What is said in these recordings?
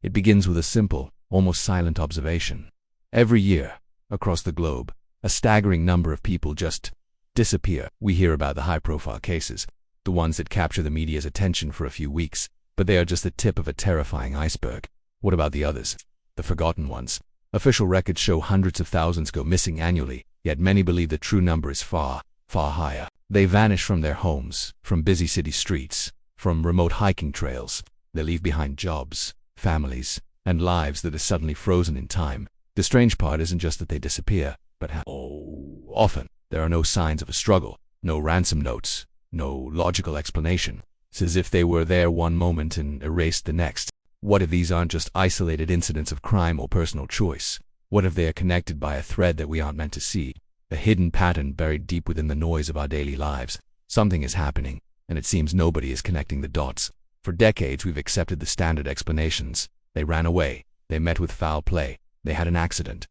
It begins with a simple, almost silent observation. Every year, across the globe, a staggering number of people just disappear. We hear about the high-profile cases, the ones that capture the media's attention for a few weeks, but they are just the tip of a terrifying iceberg. What about the others? The forgotten ones? Official records show hundreds of thousands go missing annually, yet many believe the true number is far, far higher. They vanish from their homes, from busy city streets, from remote hiking trails. They leave behind jobs, families, and lives that are suddenly frozen in time. The strange part isn't just that they disappear, but how often. There are no signs of a struggle, no ransom notes, no logical explanation. It's as if they were there one moment and erased the next. What if these aren't just isolated incidents of crime or personal choice? What if they are connected by a thread that we aren't meant to see? A hidden pattern buried deep within the noise of our daily lives. Something is happening, and it seems nobody is connecting the dots. For decades we've accepted the standard explanations. They ran away, they met with foul play, they had an accident.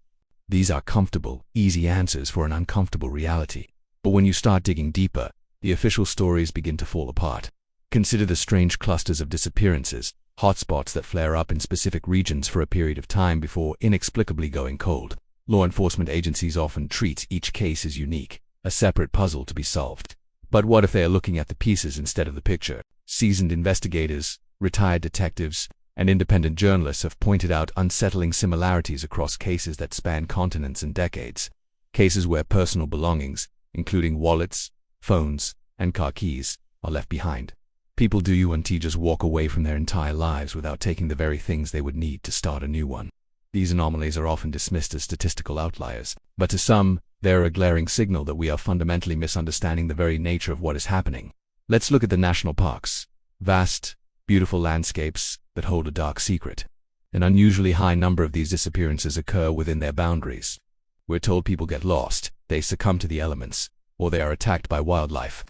These are comfortable, easy answers for an uncomfortable reality. But when you start digging deeper, the official stories begin to fall apart. Consider the strange clusters of disappearances, hotspots that flare up in specific regions for a period of time before inexplicably going cold. Law enforcement agencies often treat each case as unique, a separate puzzle to be solved. But what if they are looking at the pieces instead of the picture? Seasoned investigators, retired detectives, and independent journalists have pointed out unsettling similarities across cases that span continents and decades. Cases where personal belongings, including wallets, phones, and car keys, are left behind. People do just walk away from their entire lives without taking the very things they would need to start a new one. These anomalies are often dismissed as statistical outliers, but to some, they're a glaring signal that we are fundamentally misunderstanding the very nature of what is happening. Let's look at the national parks. Vast, beautiful landscapes that hold a dark secret. An unusually high number of these disappearances occur within their boundaries. We're told people get lost, they succumb to the elements, or they are attacked by wildlife.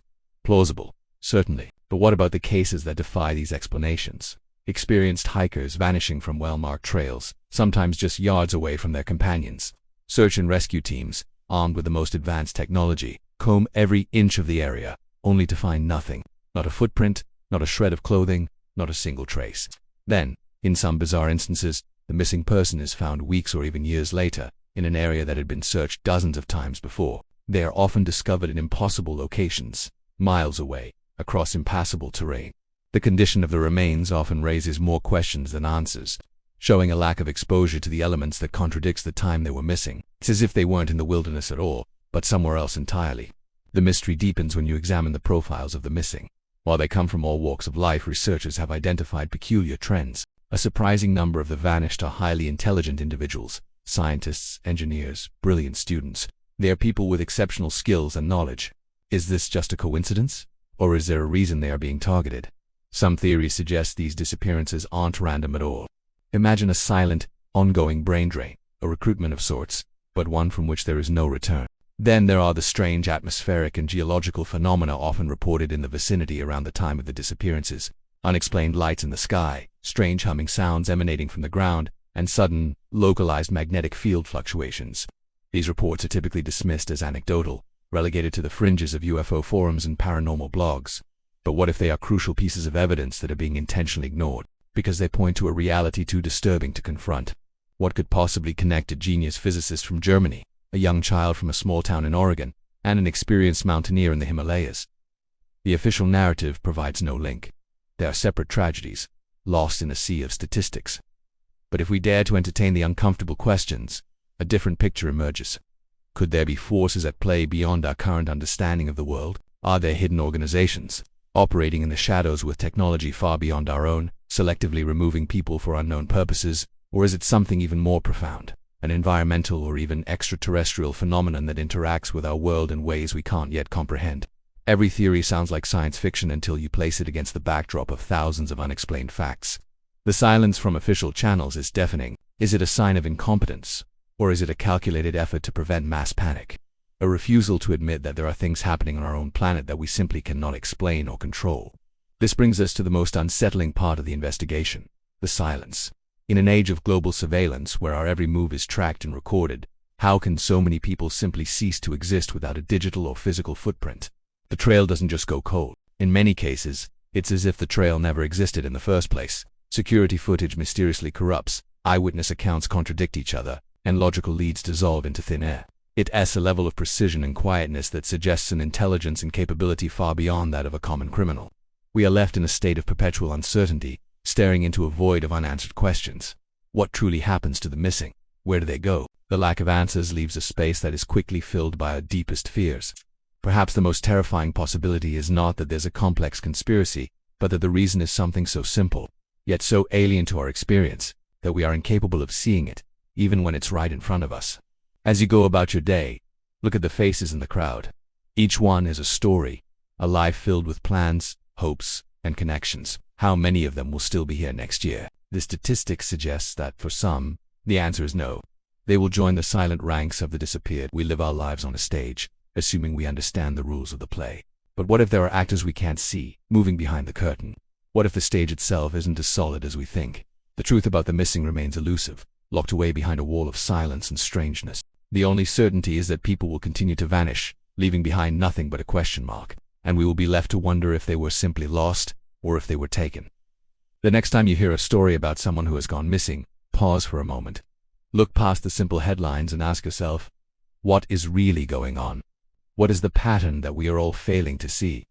Plausible, certainly. But what about the cases that defy these explanations? Experienced hikers vanishing from well-marked trails, sometimes just yards away from their companions. Search and rescue teams, armed with the most advanced technology, comb every inch of the area, only to find nothing. Not a footprint, not a shred of clothing, not a single trace. Then, in some bizarre instances, the missing person is found weeks or even years later, in an area that had been searched dozens of times before. They are often discovered in impossible locations, miles away, across impassable terrain. The condition of the remains often raises more questions than answers, showing a lack of exposure to the elements that contradicts the time they were missing. It's as if they weren't in the wilderness at all, but somewhere else entirely. The mystery deepens when you examine the profiles of the missing. While they come from all walks of life, researchers have identified peculiar trends. A surprising number of the vanished are highly intelligent individuals, scientists, engineers, brilliant students. They are people with exceptional skills and knowledge. Is this just a coincidence? Or is there a reason they are being targeted? Some theories suggest these disappearances aren't random at all. Imagine a silent, ongoing brain drain, a recruitment of sorts, but one from which there is no return. Then there are the strange atmospheric and geological phenomena often reported in the vicinity around the time of the disappearances. Unexplained lights in the sky, strange humming sounds emanating from the ground, and sudden, localized magnetic field fluctuations. These reports are typically dismissed as anecdotal, relegated to the fringes of UFO forums and paranormal blogs. But what if they are crucial pieces of evidence that are being intentionally ignored, because they point to a reality too disturbing to confront? What could possibly connect a genius physicist from Germany, a young child from a small town in Oregon, and an experienced mountaineer in the Himalayas? The official narrative provides no link. They are separate tragedies, lost in a sea of statistics. But if we dare to entertain the uncomfortable questions, a different picture emerges. Could there be forces at play beyond our current understanding of the world? Are there hidden organizations, operating in the shadows with technology far beyond our own, selectively removing people for unknown purposes? Or is it something even more profound, an environmental or even extraterrestrial phenomenon that interacts with our world in ways we can't yet comprehend? Every theory sounds like science fiction until you place it against the backdrop of thousands of unexplained facts. The silence from official channels is deafening. Is it a sign of incompetence? Or is it a calculated effort to prevent mass panic? A refusal to admit that there are things happening on our own planet that we simply cannot explain or control. This brings us to the most unsettling part of the investigation: the silence. In an age of global surveillance where our every move is tracked and recorded, how can so many people simply cease to exist without a digital or physical footprint? The trail doesn't just go cold. In many cases, it's as if the trail never existed in the first place. Security footage mysteriously corrupts, eyewitness accounts contradict each other, and logical leads dissolve into thin air. It has a level of precision and quietness that suggests an intelligence and capability far beyond that of a common criminal. We are left in a state of perpetual uncertainty, staring into a void of unanswered questions. What truly happens to the missing? Where do they go? The lack of answers leaves a space that is quickly filled by our deepest fears. Perhaps the most terrifying possibility is not that there's a complex conspiracy, but that the reason is something so simple, yet so alien to our experience, that we are incapable of seeing it, even when it's right in front of us. As you go about your day, look at the faces in the crowd. Each one is a story, a life filled with plans, hopes, and connections. How many of them will still be here next year? The statistic suggests that for some, the answer is no. They will join the silent ranks of the disappeared. We live our lives on a stage, assuming we understand the rules of the play. But what if there are actors we can't see, moving behind the curtain? What if the stage itself isn't as solid as we think? The truth about the missing remains elusive, locked away behind a wall of silence and strangeness. The only certainty is that people will continue to vanish, leaving behind nothing but a question mark, and we will be left to wonder if they were simply lost, or if they were taken. The next time you hear a story about someone who has gone missing, pause for a moment. Look past the simple headlines and ask yourself, what is really going on? What is the pattern that we are all failing to see?